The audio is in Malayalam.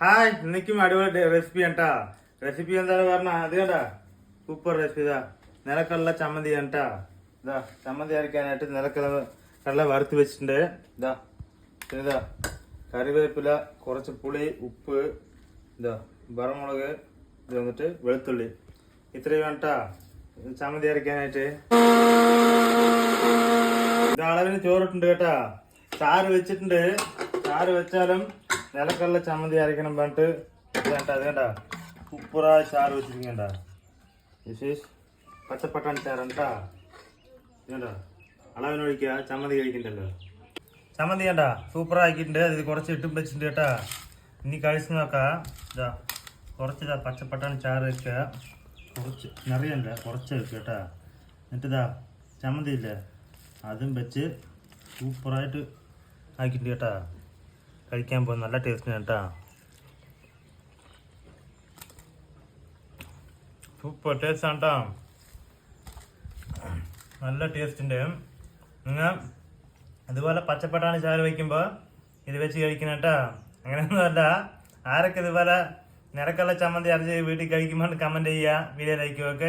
ഹായ് ഇന്നേക്കും അടിപൊളി റെസിപ്പി കേട്ടാ. റെസിപ്പി എന്താണ് പറഞ്ഞ അത് കേട്ടാ, സൂപ്പർ റെസിപ്പി. ഇതാ നിലക്കടല ചമ്മന്തി കേട്ടാ. ഇതാ ചമ്മന്തി അരയ്ക്കാനായിട്ട് നിലക്കടല വറുത്ത് വെച്ചിട്ടുണ്ട്. ഇതാ ഇതാ കറിവേപ്പില, കുറച്ച് പുളി, ഉപ്പ്, ഇതാ വറമുളക്, ഇത് വന്നിട്ട് വെളുത്തുള്ളി, ഇത്രയും വേണ്ടാ ചമ്മന്തി അരയ്ക്കാനായിട്ട്. ഇത് അളവിന് ചോറിട്ടുണ്ട് കേട്ടാ. ചാറ് വെച്ചിട്ടുണ്ട്. ചാറ് വെച്ചാലും നിലക്കടല ചമ്മന്തി അരയ്ക്കണം പറഞ്ഞിട്ട് വേണ്ട. അത് വേണ്ട, സൂപ്പറായ ചാറ് വെച്ചിരിക്കണ്ട. വിശേഷ് പച്ചപ്പട്ടാണി ചാറണ്ടാ. വേണ്ട അളവിനൊഴിക്കുക, ചമ്മന്തി കഴിക്കണ്ടല്ലോ. ചമ്മന്തി വേണ്ട സൂപ്പറാക്കിയിട്ടുണ്ട്. അത് കുറച്ച് ഇട്ടും വെച്ചിട്ടുണ്ട് കേട്ടാ. ഇനി കഴിച്ച് നോക്കാം. ഇതാ കുറച്ച് ഇതാ പച്ചപ്പട്ടാണി ചാറ് വെക്കുക. കുറച്ച് നിറയല്ല, കുറച്ച് വെക്കുക കേട്ടാ. എന്നിട്ട് ഇതാ ചമ്മന്തി ഇല്ലേ അതും വെച്ച് സൂപ്പറായിട്ട് ആക്കിയിട്ടുണ്ട് കേട്ടാ. കഴിക്കാൻ പോകുന്ന നല്ല ടേസ്റ്റ് കേട്ടാ. സൂപ്പർ ടേസ്റ്റ് ആണ് കേട്ടോ. നല്ല ടേസ്റ്റ് ഉണ്ട്. നിങ്ങൾ അതുപോലെ പച്ചപ്പട്ടാണി ചാറ് വയ്ക്കുമ്പോൾ ഇത് വെച്ച് കഴിക്കണം കേട്ടാ. അങ്ങനെയൊന്നുമല്ല. ആരൊക്കെ ഇതുപോലെ നിരക്കുള്ള ചമ്മന്തി അരച്ച് വീട്ടിൽ കഴിക്കുമ്പോൾ കമൻറ്റ് ചെയ്യുക, വീഡിയോ ലൈക്ക് ഒക്കെ.